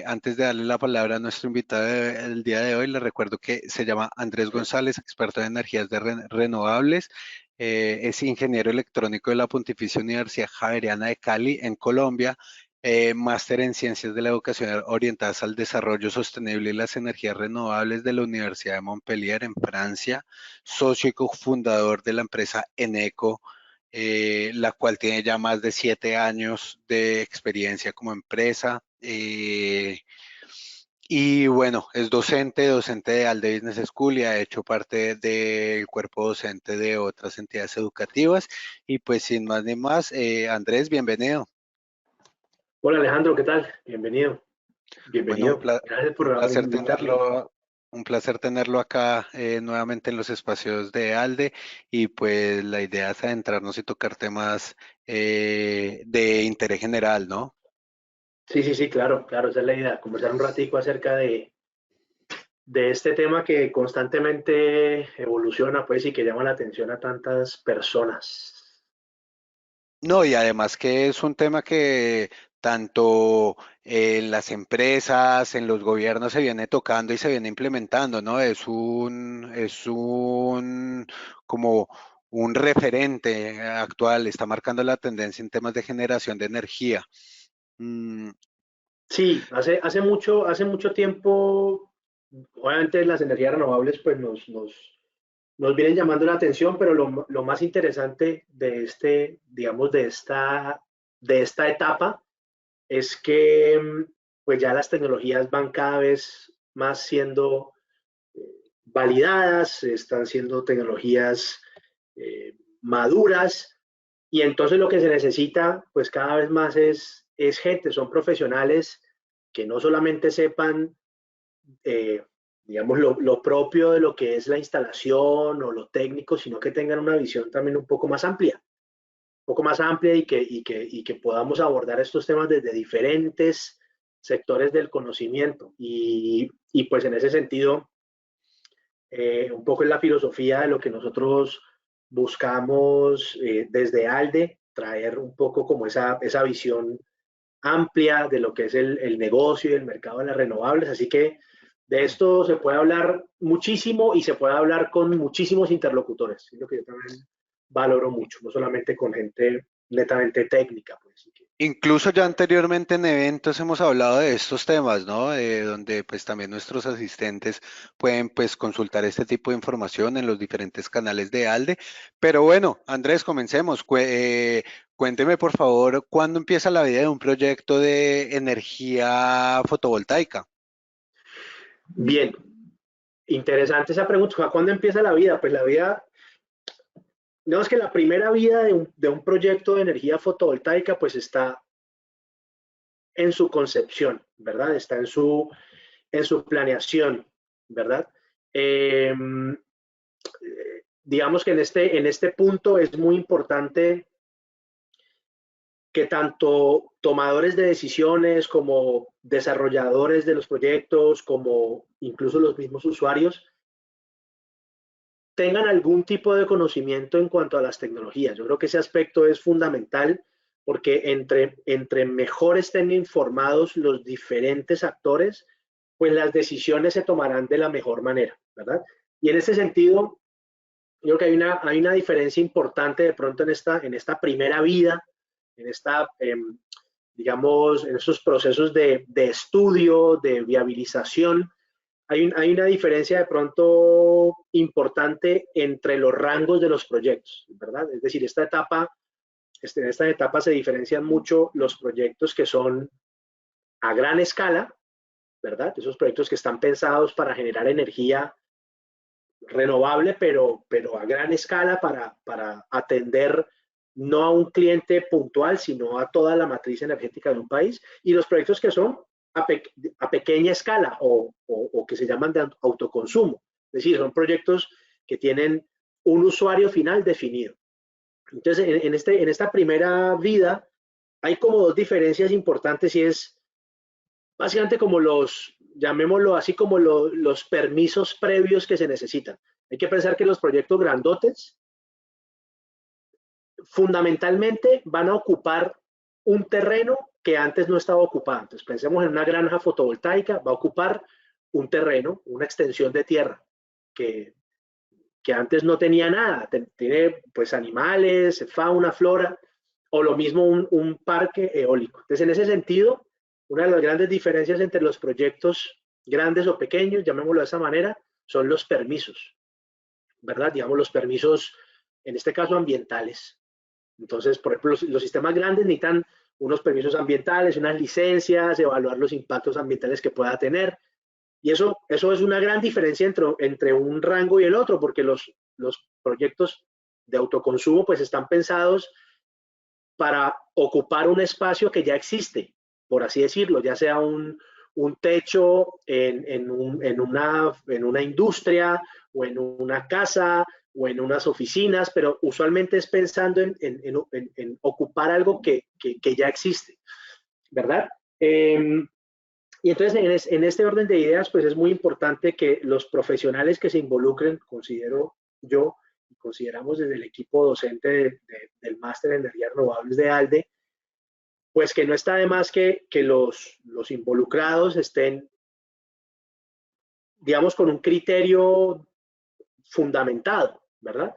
Antes de darle la palabra a nuestro invitado del día de hoy, le recuerdo que se llama Andrés González, experto en energías renovables. Es ingeniero electrónico de la Pontificia Universidad Javeriana de Cali, en Colombia. Máster en Ciencias de la Educación orientadas al desarrollo sostenible y las energías renovables de la Universidad de Montpellier, en Francia. Socio y cofundador de la empresa Eneco, la cual tiene ya más de 7 años de experiencia como empresa. Y bueno, es docente de Alde Business School y ha hecho parte del cuerpo docente de otras entidades educativas. Y pues sin más ni más, Andrés, bienvenido. Hola Alejandro, ¿qué tal? Bienvenido, Bueno, bienvenido. Gracias un por placer invitarme. tenerlo acá nuevamente en los espacios de Alde, y pues la idea es adentrarnos y tocar temas de interés general, ¿no? Sí, sí, sí, claro, claro, esa es la idea, conversar un ratico acerca de este tema que constantemente evoluciona, pues, y que llama la atención a tantas personas. No, y además que es un tema que tanto en las empresas, en los gobiernos se viene tocando y se viene implementando, ¿no? Es un como un referente actual, está marcando la tendencia en temas de generación de energía. Mm, Sí, hace mucho tiempo, obviamente las energías renovables, pues, nos vienen llamando la atención, pero lo más interesante de digamos, de esta etapa es que pues ya las tecnologías van cada vez más siendo validadas, están siendo tecnologías maduras y entonces lo que se necesita pues cada vez más es gente, son profesionales que no solamente sepan eh, digamos lo propio de lo que es la instalación o lo técnico, sino que tengan una visión también un poco más amplia y que podamos abordar estos temas desde diferentes sectores del conocimiento. Y pues en ese sentido, un poco en la filosofía de lo que nosotros buscamos desde ALDE, traer un poco como esa visión amplia de lo que es el negocio y el mercado de las renovables. Así que de esto se puede hablar muchísimo y se puede hablar con muchísimos interlocutores, es lo que yo también valoro mucho, no solamente con gente netamente técnica. Pues. Incluso ya anteriormente en eventos hemos hablado de estos temas, ¿no? Donde pues también nuestros asistentes pueden pues consultar este tipo de información en los diferentes canales de ALDE. Pero bueno, Andrés, comencemos. Cuénteme por favor, ¿cuándo empieza la vida de un proyecto de energía fotovoltaica? Bien, interesante esa pregunta. ¿Cuándo empieza la vida? Pues la vida, digamos que la primera vida de un proyecto de energía fotovoltaica pues está en su concepción, ¿verdad? Está en su planeación, ¿verdad? Eh, digamos que en este punto es muy importante que tanto tomadores de decisiones como desarrolladores de los proyectos, como incluso los mismos usuarios, tengan algún tipo de conocimiento en cuanto a las tecnologías. Yo creo que ese aspecto es fundamental porque entre mejor estén informados los diferentes actores, pues las decisiones se tomarán de la mejor manera, ¿verdad? Y en ese sentido, yo creo que hay una diferencia importante de pronto en esta primera vida, en digamos, en esos procesos de estudio, de viabilización. Hay una diferencia de pronto importante entre los rangos de los proyectos, ¿verdad? Es decir, en esta etapa se diferencian mucho los proyectos que son a gran escala, ¿verdad? Esos proyectos que están pensados para generar energía renovable, pero a gran escala para atender no a un cliente puntual, sino a toda la matriz energética de un país, y los proyectos que son a pequeña escala o que se llaman de autoconsumo, es decir, son proyectos que tienen un usuario final definido. Entonces, en esta primera vida hay como dos diferencias importantes y es básicamente como llamémoslo así, como los permisos previos que se necesitan. Hay que pensar que los proyectos grandotes fundamentalmente van a ocupar un terreno que antes no estaba ocupada. Entonces, pensemos en una granja fotovoltaica, va a ocupar un terreno, una extensión de tierra que antes no tenía nada, tiene pues animales, fauna, flora, o lo mismo un parque eólico. Entonces, en ese sentido, una de las grandes diferencias entre los proyectos grandes o pequeños, llamémoslo de esa manera, son los permisos, ¿verdad? Digamos, los permisos, en este caso, ambientales. Entonces, por ejemplo, los sistemas grandes necesitan unos permisos ambientales, unas licencias, evaluar los impactos ambientales que pueda tener. Y eso es una gran diferencia entre un rango y el otro, porque los proyectos de autoconsumo pues están pensados para ocupar un espacio que ya existe, por así decirlo, ya sea un techo en una industria o en una casa o en unas oficinas, pero usualmente es pensando en ocupar algo que ya existe, ¿verdad? Y entonces en este orden de ideas, pues es muy importante que los profesionales que se involucren, considero yo, y consideramos desde el equipo docente del Máster en Energías Renovables de ALDE, pues que no está de más que los involucrados estén, digamos, con un criterio fundamentado, ¿verdad?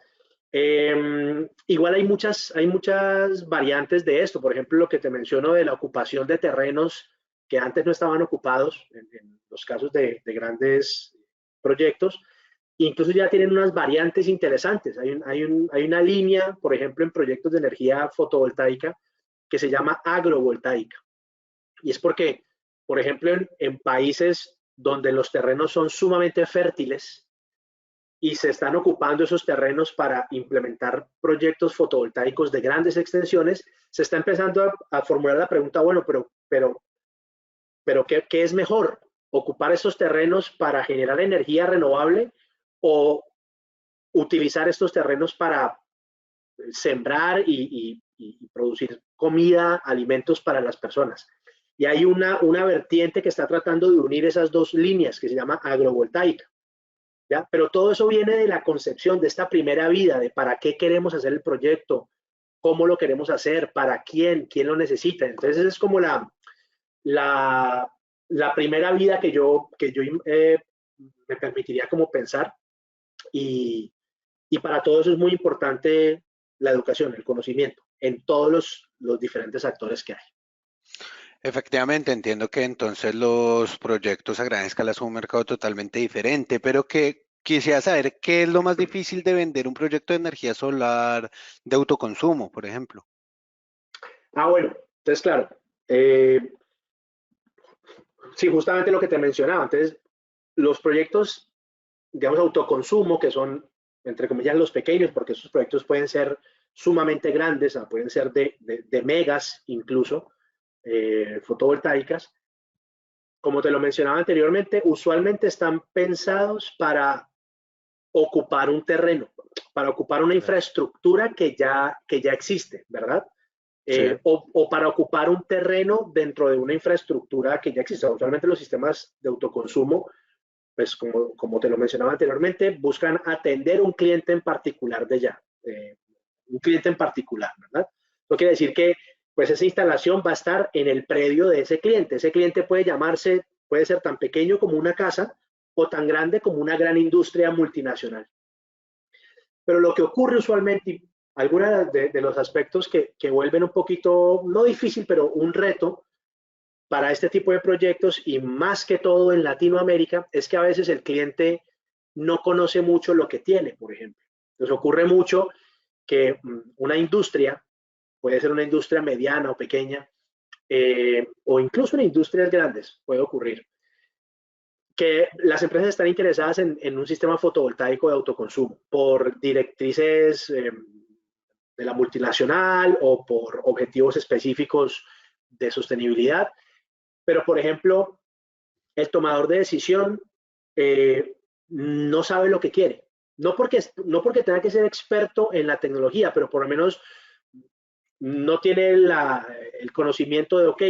Igual hay muchas variantes de esto, por ejemplo, lo que te menciono de la ocupación de terrenos que antes no estaban ocupados en los casos de grandes proyectos, incluso ya tienen unas variantes interesantes. Hay una línea, por ejemplo, en proyectos de energía fotovoltaica que se llama agrovoltaica. Y es porque, por ejemplo, en países donde los terrenos son sumamente fértiles y se están ocupando esos terrenos para implementar proyectos fotovoltaicos de grandes extensiones, se está empezando a formular la pregunta, bueno, pero ¿qué es mejor? ¿Ocupar esos terrenos para generar energía renovable o utilizar estos terrenos para sembrar y producir comida, alimentos para las personas? Y hay una vertiente que está tratando de unir esas dos líneas que se llama agrovoltaica, ¿ya? Pero todo eso viene de la concepción de esta primera vida, de para qué queremos hacer el proyecto, cómo lo queremos hacer, para quién lo necesita. Entonces es como la primera vida que yo me permitiría como pensar, y para todo eso es muy importante la educación, el conocimiento en todos los diferentes actores que hay. Efectivamente, entiendo que entonces los proyectos a gran escala son un mercado totalmente diferente, pero que quisiera saber qué es lo más difícil de vender un proyecto de energía solar de autoconsumo, por ejemplo. Bueno, entonces claro, eh, sí, justamente lo que te mencionaba. Entonces, los proyectos, digamos, autoconsumo, que son, entre comillas, los pequeños, porque esos proyectos pueden ser sumamente grandes, pueden ser de megas incluso, fotovoltaicas. Como te lo mencionaba anteriormente, usualmente están pensados para ocupar un terreno, para ocupar una infraestructura que ya existe, ¿verdad? Sí. O para ocupar un terreno dentro de una infraestructura que ya existe. Usualmente los sistemas de autoconsumo, pues como te lo mencionaba anteriormente, buscan atender un cliente en particular de ya, un cliente en particular, ¿verdad? Eso quiere decir que pues esa instalación va a estar en el predio de ese cliente. Ese cliente puede ser tan pequeño como una casa o tan grande como una gran industria multinacional. Pero lo que ocurre usualmente, algunos de los aspectos que vuelven un poquito, no difícil, pero un reto para este tipo de proyectos, y más que todo en Latinoamérica, es que a veces el cliente no conoce mucho lo que tiene, por ejemplo. Entonces ocurre mucho que una industria, puede ser una industria mediana o pequeña, o incluso en industrias grandes puede ocurrir, que las empresas están interesadas en un sistema fotovoltaico de autoconsumo por directrices de la multinacional o por objetivos específicos de sostenibilidad. Pero, por ejemplo, el tomador de decisión no sabe lo que quiere. No porque tenga que ser experto en la tecnología, pero por lo menos no tiene el conocimiento de, ok,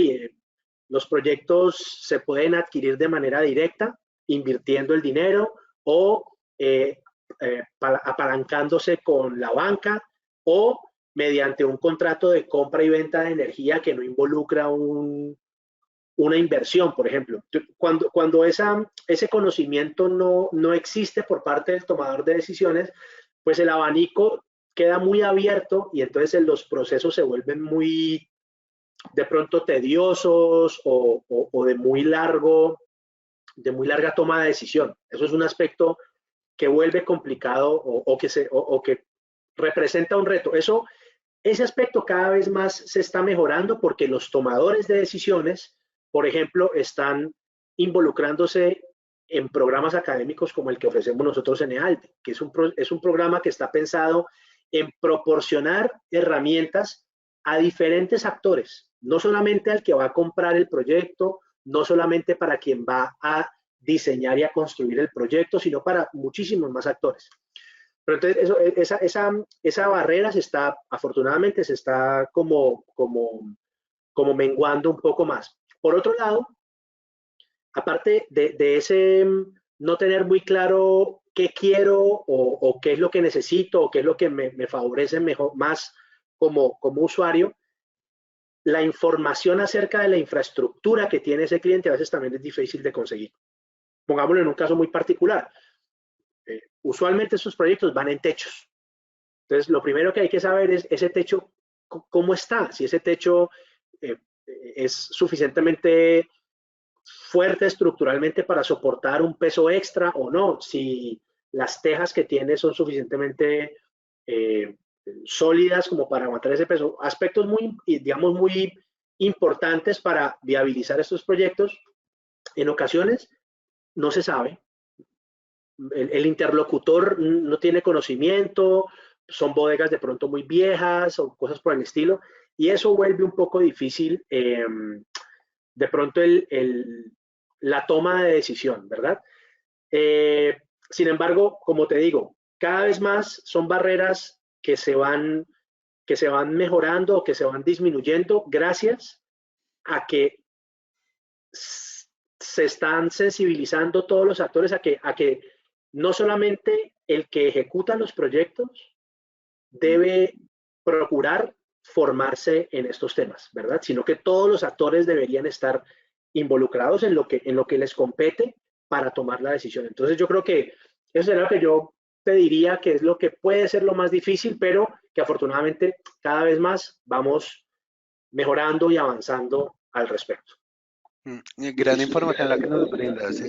los proyectos se pueden adquirir de manera directa, invirtiendo el dinero o apalancándose con la banca, o mediante un contrato de compra y venta de energía que no involucra una inversión, por ejemplo. Cuando ese conocimiento no existe por parte del tomador de decisiones, pues el abanico queda muy abierto y entonces los procesos se vuelven muy, de pronto, tediosos o de muy larga toma de decisión. Eso es un aspecto que vuelve complicado o que representa un reto. Ese aspecto cada vez más se está mejorando porque los tomadores de decisiones, por ejemplo, están involucrándose en programas académicos como el que ofrecemos nosotros en EALDE, que es un programa que está pensado en proporcionar herramientas a diferentes actores, no solamente al que va a comprar el proyecto, no solamente para quien va a diseñar y a construir el proyecto, sino para muchísimos más actores. Pero entonces esa barrera afortunadamente se está como menguando un poco más. Por otro lado, aparte de ese no tener muy claro qué quiero o qué es lo que necesito o qué es lo que me favorece mejor, más como usuario, la información acerca de la infraestructura que tiene ese cliente a veces también es difícil de conseguir. Pongámoslo en un caso muy particular. Usualmente esos proyectos van en techos. Entonces, lo primero que hay que saber es ese techo, cómo está, si ese techo es suficientemente fuerte estructuralmente para soportar un peso extra o no, si las tejas que tiene son suficientemente sólidas como para aguantar ese peso. Aspectos muy, digamos, muy importantes para viabilizar estos proyectos. En ocasiones no se sabe, el interlocutor no tiene conocimiento, son bodegas de pronto muy viejas o cosas por el estilo, y eso vuelve un poco difícil de pronto la toma de decisión, ¿verdad? Sin embargo, como te digo, cada vez más son barreras que se van mejorando o que se van disminuyendo gracias a que se están sensibilizando todos los actores a que no solamente el que ejecuta los proyectos debe procurar formarse en estos temas, ¿verdad? Sino que todos los actores deberían estar involucrados en lo que les compete para tomar la decisión. Entonces yo creo que eso es lo que yo te diría que es lo que puede ser lo más difícil, pero que afortunadamente cada vez más vamos mejorando y avanzando al respecto. Gran información la que nos brindas.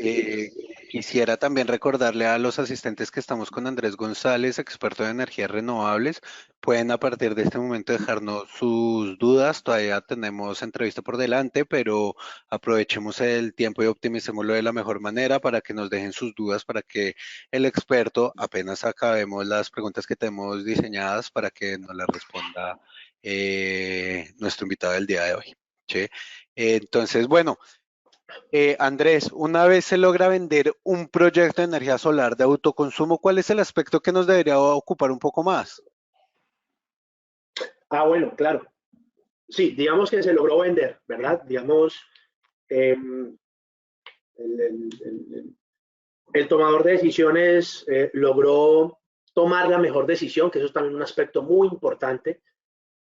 Quisiera también recordarle a los asistentes que estamos con Andrés González, experto en energías renovables. Pueden a partir de este momento dejarnos sus dudas. Todavía tenemos entrevista por delante, pero aprovechemos el tiempo y optimicémoslo de la mejor manera para que nos dejen sus dudas, para que el experto, apenas acabemos las preguntas que tenemos diseñadas, para que nos las responda nuestro invitado del día de hoy. ¿Sí? Entonces, bueno, Andrés, una vez se logra vender un proyecto de energía solar de autoconsumo, ¿cuál es el aspecto que nos debería ocupar un poco más? Bueno, claro. Sí, digamos que se logró vender, ¿verdad? Digamos, el, el tomador de decisiones logró tomar la mejor decisión, que eso es también un aspecto muy importante.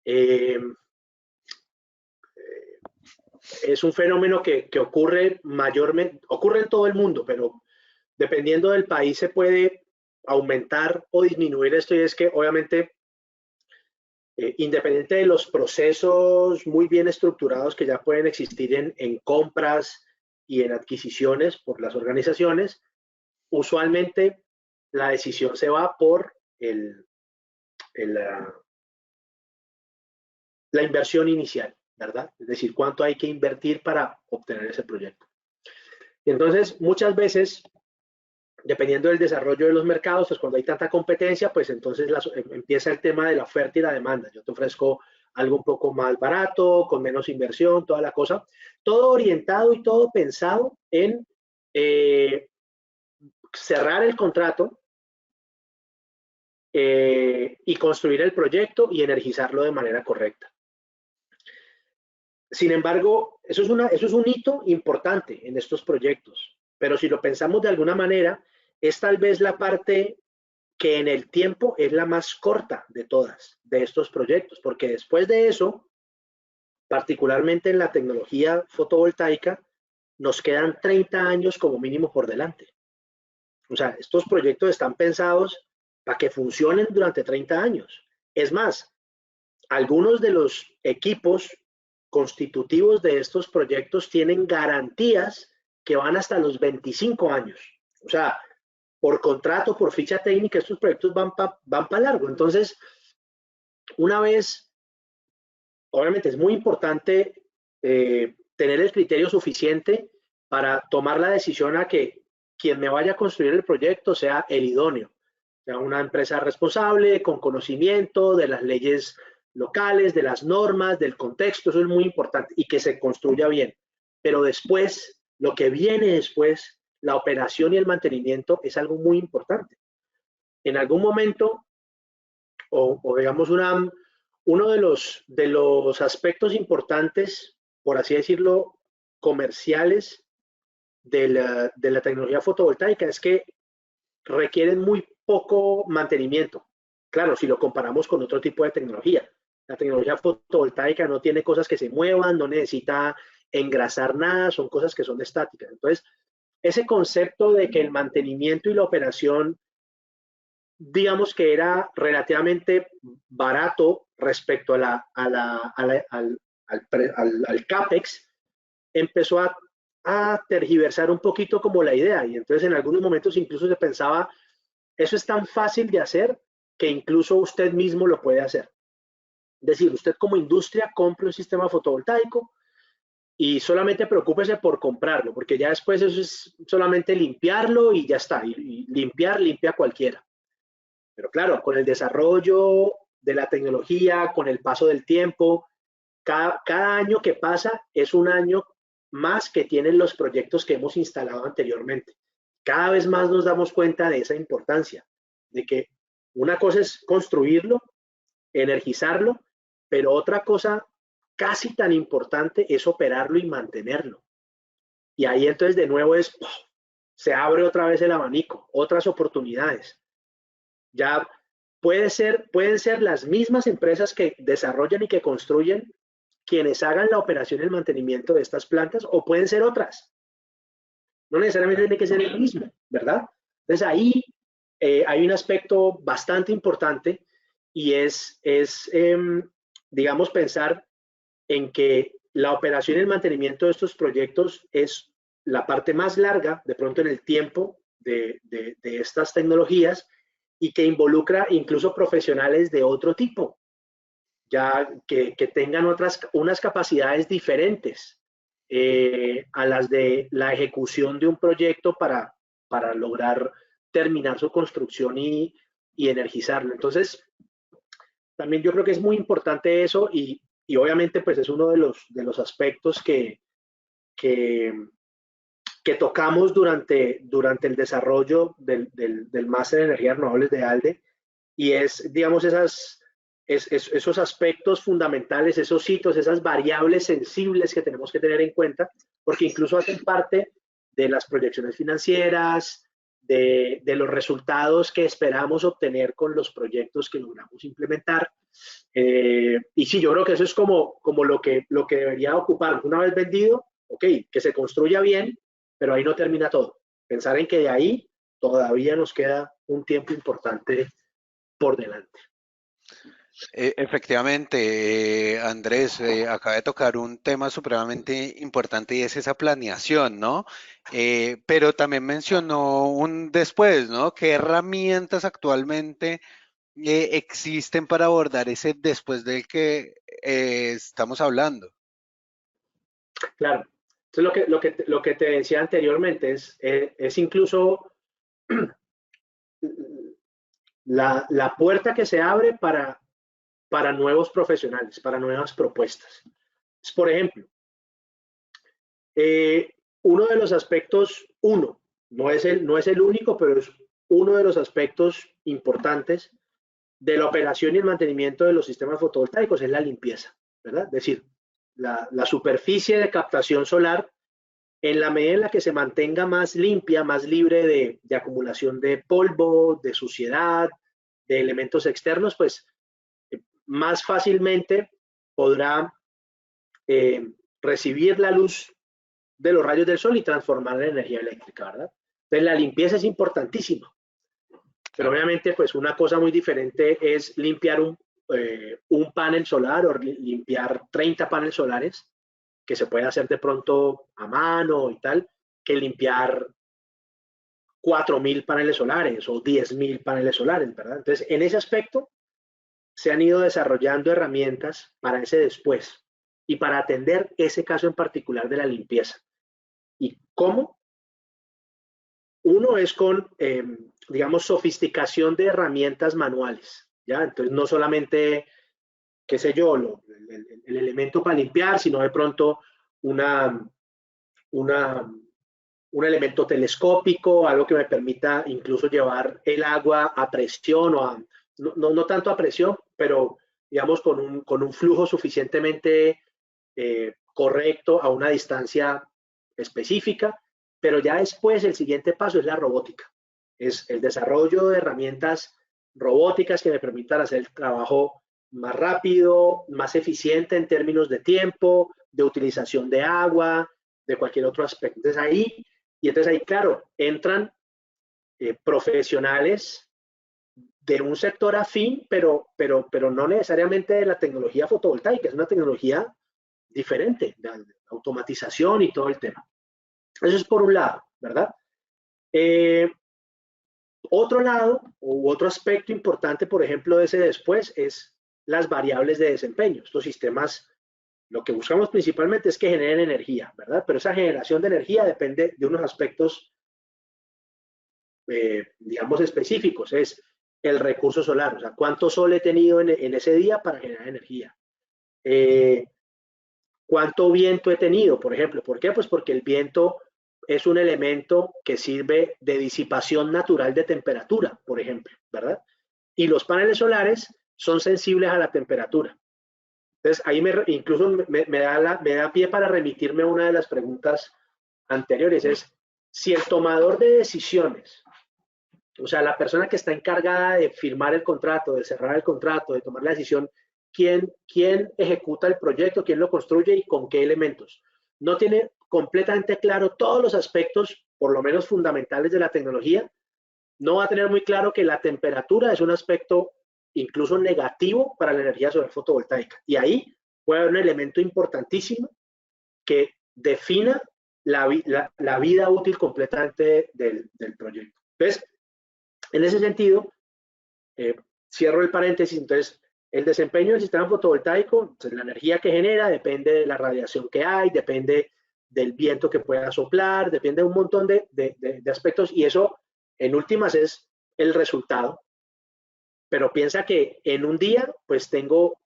Eh, es un fenómeno que ocurre mayormente, ocurre en todo el mundo, pero dependiendo del país se puede aumentar o disminuir esto, y es que obviamente, independiente de los procesos muy bien estructurados que ya pueden existir en compras y en adquisiciones por las organizaciones, usualmente la decisión se va por la inversión inicial, ¿verdad? Es decir, cuánto hay que invertir para obtener ese proyecto. Y entonces, muchas veces, dependiendo del desarrollo de los mercados, pues cuando hay tanta competencia, pues entonces empieza el tema de la oferta y la demanda. Yo te ofrezco algo un poco más barato, con menos inversión, toda la cosa. Todo orientado y todo pensado en cerrar el contrato y construir el proyecto y energizarlo de manera correcta. Sin embargo, eso es un hito importante en estos proyectos, pero si lo pensamos de alguna manera, es tal vez la parte que en el tiempo es la más corta de todas, de estos proyectos, porque después de eso, particularmente en la tecnología fotovoltaica, nos quedan 30 años como mínimo por delante. O sea, estos proyectos están pensados para que funcionen durante 30 años. Es más, algunos de los equipos constitutivos de estos proyectos tienen garantías que van hasta los 25 años. O sea, por contrato, por ficha técnica, estos proyectos van para largo. Entonces, una vez, obviamente es muy importante tener el criterio suficiente para tomar la decisión a que quien me vaya a construir el proyecto sea el idóneo, sea una empresa responsable, con conocimiento de las leyes locales, de las normas, del contexto, eso es muy importante, y que se construya bien. Pero después, lo que viene después, la operación y el mantenimiento es algo muy importante. En algún momento, o digamos uno de los aspectos importantes, por así decirlo, comerciales de la tecnología fotovoltaica es que requieren muy poco mantenimiento. Claro, si lo comparamos con otro tipo de tecnología. La tecnología fotovoltaica no tiene cosas que se muevan, no necesita engrasar nada, son cosas que son estáticas. Entonces, ese concepto de que el mantenimiento y la operación, digamos que era relativamente barato respecto al CAPEX, empezó a tergiversar un poquito como la idea. Y entonces en algunos momentos incluso se pensaba, eso es tan fácil de hacer que incluso usted mismo lo puede hacer. Es decir, usted como industria compre un sistema fotovoltaico y solamente preocúpese por comprarlo, porque ya después eso es solamente limpiarlo y ya está. Y limpiar, limpia cualquiera. Pero claro, con el desarrollo de la tecnología, con el paso del tiempo, cada año que pasa es un año más que tienen los proyectos que hemos instalado anteriormente. Cada vez más nos damos cuenta de esa importancia, de que una cosa es construirlo, energizarlo, pero otra cosa casi tan importante es operarlo y mantenerlo. Y ahí entonces de nuevo se abre otra vez el abanico, otras oportunidades. Ya pueden ser las mismas empresas que desarrollan y que construyen quienes hagan la operación y el mantenimiento de estas plantas, o pueden ser otras. No necesariamente tiene que ser el mismo, ¿verdad? Entonces ahí hay un aspecto bastante importante y digamos, pensar en que la operación y el mantenimiento de estos proyectos es la parte más larga, de pronto en el tiempo de estas tecnologías, y que involucra incluso profesionales de otro tipo, ya que tengan unas capacidades diferentes a las de la ejecución de un proyecto para lograr terminar su construcción y energizarlo. Entonces, también yo creo que es muy importante eso y obviamente pues es uno de los aspectos que, que tocamos durante el desarrollo del máster en energías renovables de ALDE y es, digamos, esos aspectos fundamentales, esos hitos, esas variables sensibles que tenemos que tener en cuenta, porque incluso hacen parte de las proyecciones financieras, de los resultados que esperamos obtener con los proyectos que logramos implementar. Y sí, yo creo que eso es como lo que debería ocupar una vez vendido, ok, que se construya bien, pero ahí no termina todo. Pensar en que de ahí todavía nos queda un tiempo importante por delante. Efectivamente, Andrés, acaba de tocar un tema supremamente importante y es esa planeación, ¿no? Pero también mencionó un después, ¿no? ¿Qué herramientas actualmente existen para abordar ese después del que estamos hablando? Claro. Entonces, lo que te decía anteriormente es incluso la puerta que se abre para nuevos profesionales, para nuevas propuestas. Por ejemplo, uno de los aspectos, no es el único, pero es uno de los aspectos importantes de la operación y el mantenimiento de los sistemas fotovoltaicos es la limpieza, ¿verdad? Es decir, la superficie de captación solar en la medida en la que se mantenga más limpia, más libre de acumulación de polvo, de suciedad, de elementos externos, pues más fácilmente podrá recibir la luz de los rayos del sol y transformarla en energía eléctrica, ¿verdad? Entonces la limpieza es importantísima, pero Claro. obviamente pues una cosa muy diferente es limpiar un panel solar o limpiar 30 paneles solares, que se puede hacer de pronto a mano y tal, que limpiar 4.000 paneles solares o 10.000 paneles solares, ¿verdad? Entonces, en ese aspecto se han ido desarrollando herramientas para ese después y para atender ese caso en particular de la limpieza. ¿Y cómo? Uno es con, digamos, sofisticación de herramientas manuales, ¿ya? Entonces, no solamente, qué sé yo, el elemento para limpiar, sino de pronto una, una, un elemento telescópico, algo que me permita incluso llevar el agua a presión o a, no tanto a presión, pero digamos con un flujo suficientemente correcto a una distancia específica, pero ya después el siguiente paso es la robótica, es el desarrollo de herramientas robóticas que me permitan hacer el trabajo más rápido, más eficiente en términos de tiempo, de utilización de agua, de cualquier otro aspecto. Entonces ahí, claro, entran profesionales de un sector afín, pero no necesariamente de la tecnología fotovoltaica, es una tecnología diferente, de automatización y todo el tema. Eso es por un lado, ¿verdad? Otro lado, u otro aspecto importante, por ejemplo, de ese después, es las variables de desempeño. Estos sistemas, lo que buscamos principalmente es que generen energía, ¿verdad? Pero esa generación de energía depende de unos aspectos digamos, específicos, es el recurso solar, o sea, cuánto sol he tenido en ese día para generar energía. ¿Cuánto viento he tenido, por ejemplo? ¿Por qué? Pues porque el viento es un elemento que sirve de disipación natural de temperatura, por ejemplo, ¿verdad? Y los paneles solares son sensibles a la temperatura. Entonces, ahí incluso me da pie para remitirme a una de las preguntas anteriores, es si el tomador de decisiones, o sea, la persona que está encargada de firmar el contrato, de cerrar el contrato, de tomar la decisión, quién ejecuta el proyecto, quién lo construye y con qué elementos. No tiene completamente claro todos los aspectos, por lo menos fundamentales de la tecnología. No va a tener muy claro que la temperatura es un aspecto incluso negativo para la energía solar fotovoltaica. Y ahí puede haber un elemento importantísimo que defina la vida útil completamente del proyecto. Entonces, en ese sentido, cierro el paréntesis, entonces, el desempeño del sistema fotovoltaico, pues, la energía que genera depende de la radiación que hay, depende del viento que pueda soplar, depende de un montón de aspectos y eso, en últimas, es el resultado. Pero piensa que en un día, pues tengo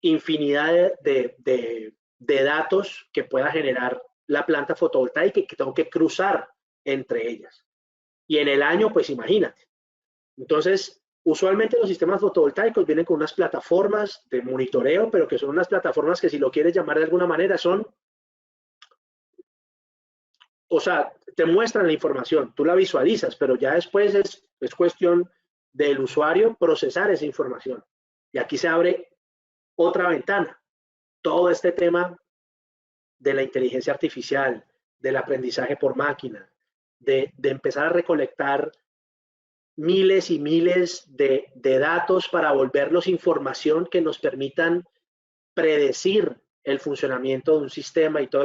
infinidad de datos que pueda generar la planta fotovoltaica y que tengo que cruzar entre ellas. Y en el año, pues imagínate. Entonces, usualmente los sistemas fotovoltaicos vienen con unas plataformas de monitoreo, pero que son unas plataformas que si lo quieres llamar de alguna manera son, o sea, te muestran la información, tú la visualizas, pero ya después es cuestión del usuario procesar esa información. Y aquí se abre otra ventana, todo este tema de la inteligencia artificial, del aprendizaje por máquina, de empezar a recolectar miles y miles de datos para volverlos información que nos permitan predecir el funcionamiento de un sistema y todo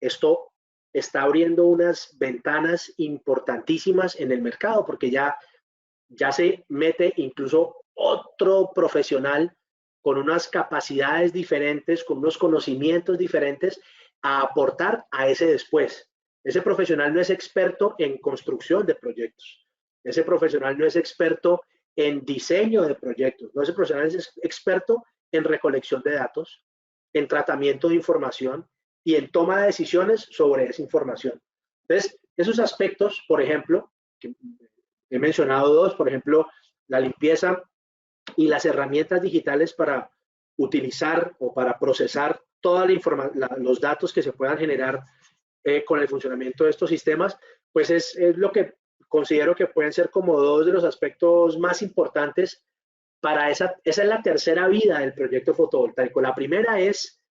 esto está abriendo unas ventanas importantísimas en el mercado porque ya se mete incluso otro profesional con unas capacidades diferentes, con unos conocimientos diferentes a aportar a ese después. Ese profesional no es experto en construcción de proyectos. Ese profesional no es experto en diseño de proyectos. No, ese profesional es experto en recolección de datos, en tratamiento de información y en toma de decisiones sobre esa información. Entonces, esos aspectos, por ejemplo, que he mencionado dos, por ejemplo, la limpieza y las herramientas digitales para utilizar o para procesar toda los datos que se puedan generar con el funcionamiento de estos sistemas, pues es lo que considero que pueden ser como dos de los aspectos más importantes para esa es la tercera vida del proyecto fotovoltaico. La primera es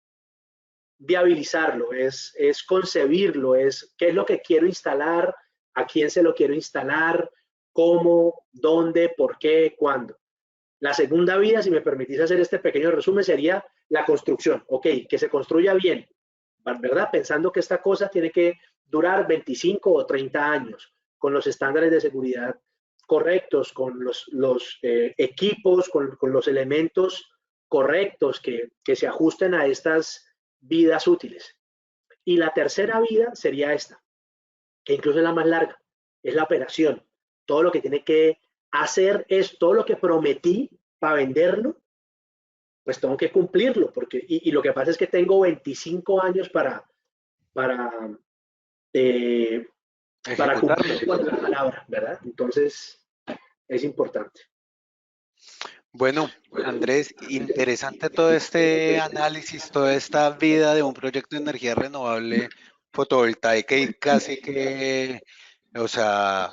viabilizarlo, es concebirlo, es qué es lo que quiero instalar, a quién se lo quiero instalar, cómo, dónde, por qué, cuándo. La segunda vida, si me permitís hacer este pequeño resumen, sería la construcción. Ok, que se construya bien, ¿verdad? Pensando que esta cosa tiene que durar 25 o 30 años, con los estándares de seguridad correctos, con los equipos, con los elementos correctos que se ajusten a estas vidas útiles. Y la tercera vida sería esta, que incluso es la más larga, es la operación. Todo lo que tiene que hacer es todo lo que prometí para venderlo, pues tengo que cumplirlo, porque, y lo que pasa es que tengo 25 años para, eh, para Ejecutarlo. cumplir con la palabra, ¿verdad? Entonces, es importante. Bueno, Andrés, interesante todo este análisis, toda esta vida de un proyecto de energía renovable fotovoltaica y casi que, o sea,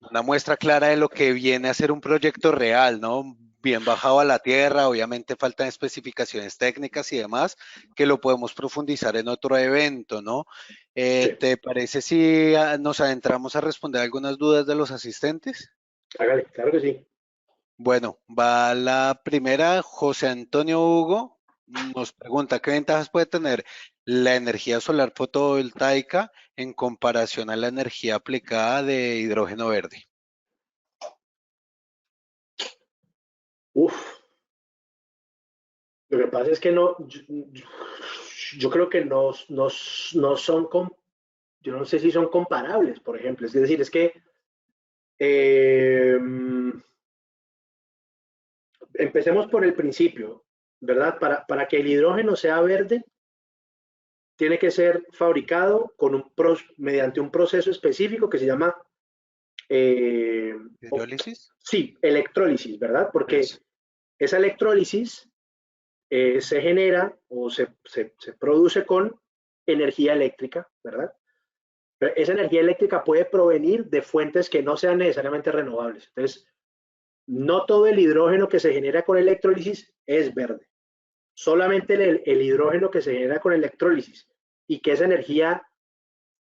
una muestra clara de lo que viene a ser un proyecto real, ¿no? Bien bajado a la tierra, obviamente faltan especificaciones técnicas y demás, que lo podemos profundizar en otro evento, ¿no? Sí, ¿Te parece si nos adentramos a responder algunas dudas de los asistentes? hágale, claro que sí. Bueno, va la primera. José Antonio Hugo nos pregunta, ¿qué ventajas puede tener la energía solar fotovoltaica en comparación a la energía aplicada de hidrógeno verde? Uf, lo que pasa es que no, yo creo que no son, yo no sé si son comparables, por ejemplo. Es decir, es que eh, empecemos por el principio, ¿verdad? Para que el hidrógeno sea verde, tiene que ser fabricado mediante un proceso específico que se llama, eh, ¿Hidrólisis? sí, electrólisis, ¿verdad? Porque Eso. esa electrólisis se genera o se produce con energía eléctrica, ¿verdad? Pero esa energía eléctrica puede provenir de fuentes que no sean necesariamente renovables. Entonces, no todo el hidrógeno que se genera con electrólisis es verde. Solamente el hidrógeno que se genera con electrólisis y que esa energía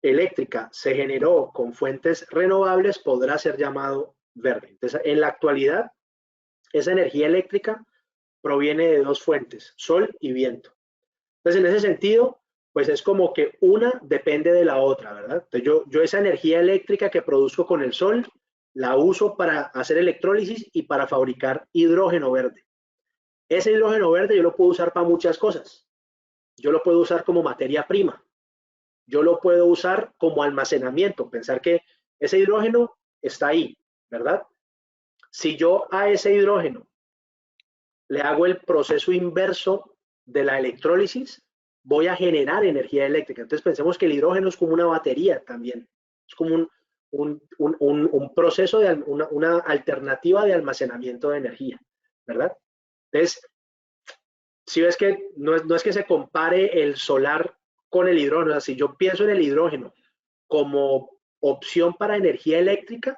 eléctrica se generó con fuentes renovables podrá ser llamado verde. Entonces, en la actualidad, esa energía eléctrica proviene de dos fuentes, sol y viento. Entonces, en ese sentido, pues es como que una depende de la otra, ¿verdad? Entonces, yo esa energía eléctrica que produzco con el sol, la uso para hacer electrólisis y para fabricar hidrógeno verde. Ese hidrógeno verde yo lo puedo usar para muchas cosas. Yo lo puedo usar como materia prima. Yo lo puedo usar como almacenamiento. Pensar que ese hidrógeno está ahí, ¿verdad? Si yo a ese hidrógeno le hago el proceso inverso de la electrólisis, voy a generar energía eléctrica. Entonces pensemos que el hidrógeno es como una batería también. Es como un proceso de una alternativa de almacenamiento de energía, ¿verdad? Entonces, si ves que no es que se compare el solar con el hidrógeno, o sea, si yo pienso en el hidrógeno como opción para energía eléctrica,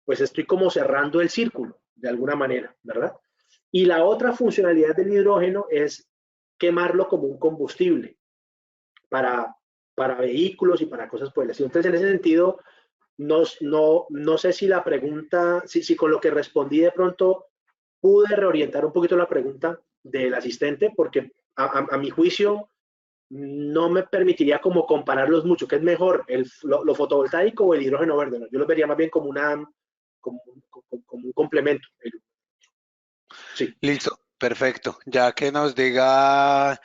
pues estoy como cerrando el círculo, de alguna manera, ¿verdad? Y la otra funcionalidad del hidrógeno es quemarlo como un combustible para, para vehículos y para cosas por el estilo. Entonces, en ese sentido, no sé si la pregunta, si con lo que respondí de pronto pude reorientar un poquito la pregunta del asistente, porque a mi juicio no me permitiría como compararlos mucho, ¿qué es mejor, lo fotovoltaico o el hidrógeno verde? ¿No? Yo los vería más bien como un complemento. Sí. Listo, perfecto. Ya que nos diga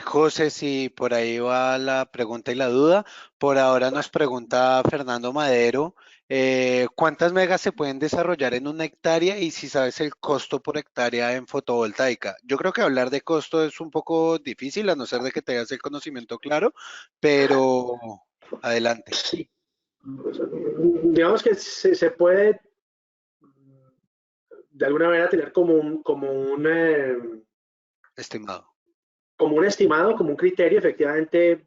José si por ahí va la pregunta y la duda, por ahora nos pregunta Fernando Madero, ¿cuántas megas se pueden desarrollar en una hectárea y si sabes el costo por hectárea en fotovoltaica? Yo creo que hablar de costo es un poco difícil, a no ser de que tengas el conocimiento claro, pero adelante, Sí. Digamos que se puede de alguna manera tener estimado. como un estimado, como un criterio efectivamente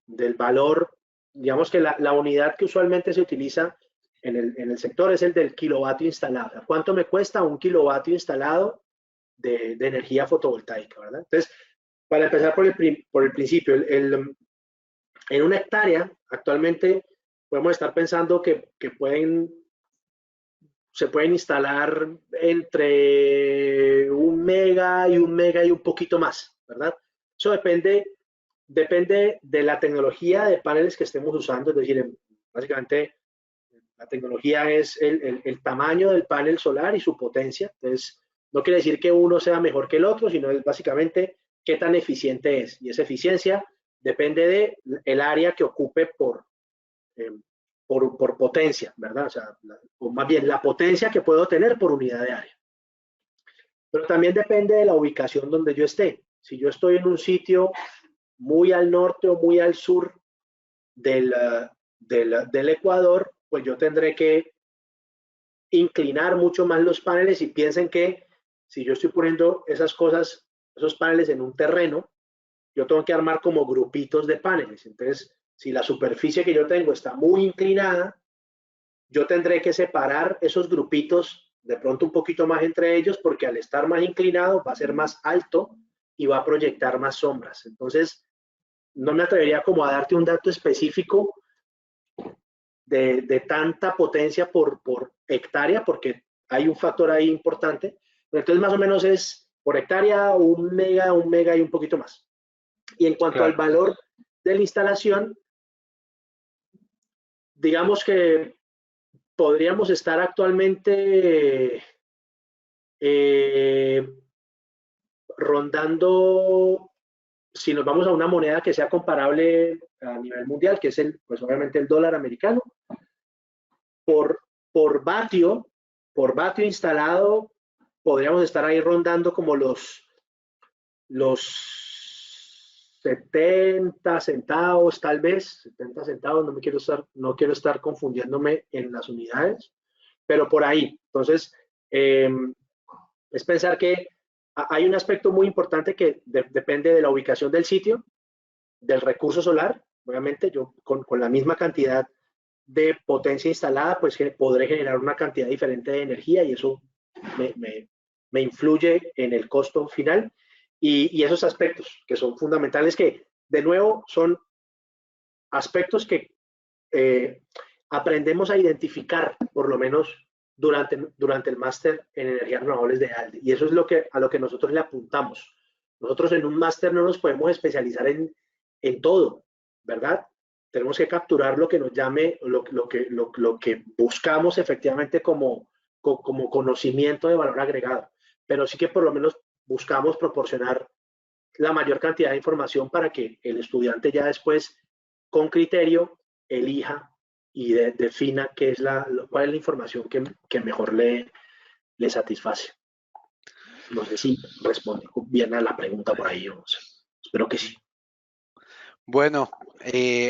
del valor digamos que la unidad que usualmente se utiliza en el sector es el del kilovatio instalado. O sea, ¿cuánto me cuesta un kilovatio instalado de energía fotovoltaica, ¿verdad? Entonces, para empezar por el principio, en una hectárea, actualmente podemos estar pensando que se pueden instalar entre un mega y un poquito más, ¿verdad? Eso depende de la tecnología de paneles que estemos usando, es decir, básicamente la tecnología es el tamaño del panel solar y su potencia. Entonces, no quiere decir que uno sea mejor que el otro, sino es básicamente qué tan eficiente es. Y esa eficiencia depende del área que ocupe eh, por potencia, ¿verdad? O sea, o más bien la potencia que puedo tener por unidad de área. Pero también depende de la ubicación donde yo esté. Si yo estoy en un sitio muy al norte o muy al sur del Ecuador, pues yo tendré que inclinar mucho más los paneles y piensen que si yo estoy poniendo esas cosas, esos paneles en un terreno, yo tengo que armar como grupitos de paneles. Entonces, si la superficie que yo tengo está muy inclinada, yo tendré que separar esos grupitos de pronto un poquito más entre ellos porque al estar más inclinado va a ser más alto y va a proyectar más sombras. Entonces, no me atrevería como a darte un dato específico de tanta potencia por hectárea porque hay un factor ahí importante. Entonces, más o menos es por hectárea un mega y un poquito más. Y en cuanto al Claro. valor de la instalación, digamos que podríamos estar actualmente eh, rondando, si nos vamos a una moneda que sea comparable a nivel mundial, que es pues obviamente el dólar americano, por, por vatio, por vatio instalado, podríamos estar ahí rondando como los 70 centavos, tal vez, 70 centavos, no quiero estar confundiéndome en las unidades, pero por ahí. Entonces, es pensar que hay un aspecto muy importante que depende de la ubicación del sitio, del recurso solar. Obviamente, yo con la misma cantidad de potencia instalada, pues podré generar una cantidad diferente de energía y eso me, me, me influye en el costo final. Y esos aspectos que son fundamentales, que de nuevo son aspectos que eh, aprendemos a identificar, por lo menos durante el máster en energías renovables de ALDE. Y eso es a lo que nosotros le apuntamos. Nosotros en un máster no nos podemos especializar en todo, ¿verdad? Tenemos que capturar lo que nos llame, lo que buscamos efectivamente como conocimiento de valor agregado. Pero sí que por lo menos buscamos proporcionar la mayor cantidad de información para que el estudiante ya después, con criterio, elija y defina cuál es la información que mejor le satisface. No sé si responde bien a la pregunta por ahí. O sea, espero que sí. Bueno,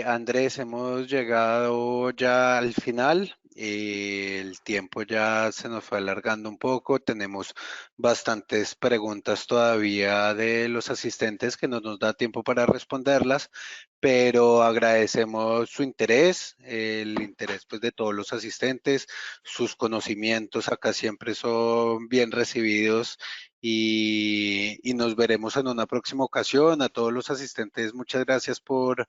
Andrés, hemos llegado ya al final. El tiempo ya se nos fue alargando un poco. Tenemos bastantes preguntas todavía de los asistentes que no nos da tiempo para responderlas, pero agradecemos su interés, el interés pues de todos los asistentes, sus conocimientos acá siempre son bien recibidos y nos veremos en una próxima ocasión. A todos los asistentes, muchas gracias por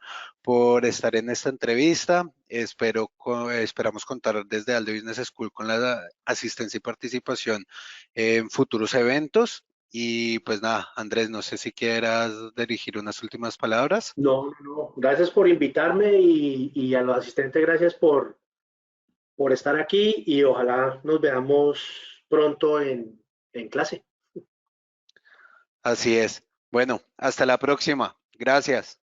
estar en esta entrevista. Esperamos contar desde Aldo Business School con la asistencia y participación en futuros eventos. Y pues nada, Andrés, no sé si quieras dirigir unas últimas palabras. No, no, gracias por invitarme y a los asistentes, gracias por estar aquí y ojalá nos veamos pronto en clase. Así es. Bueno, hasta la próxima. Gracias.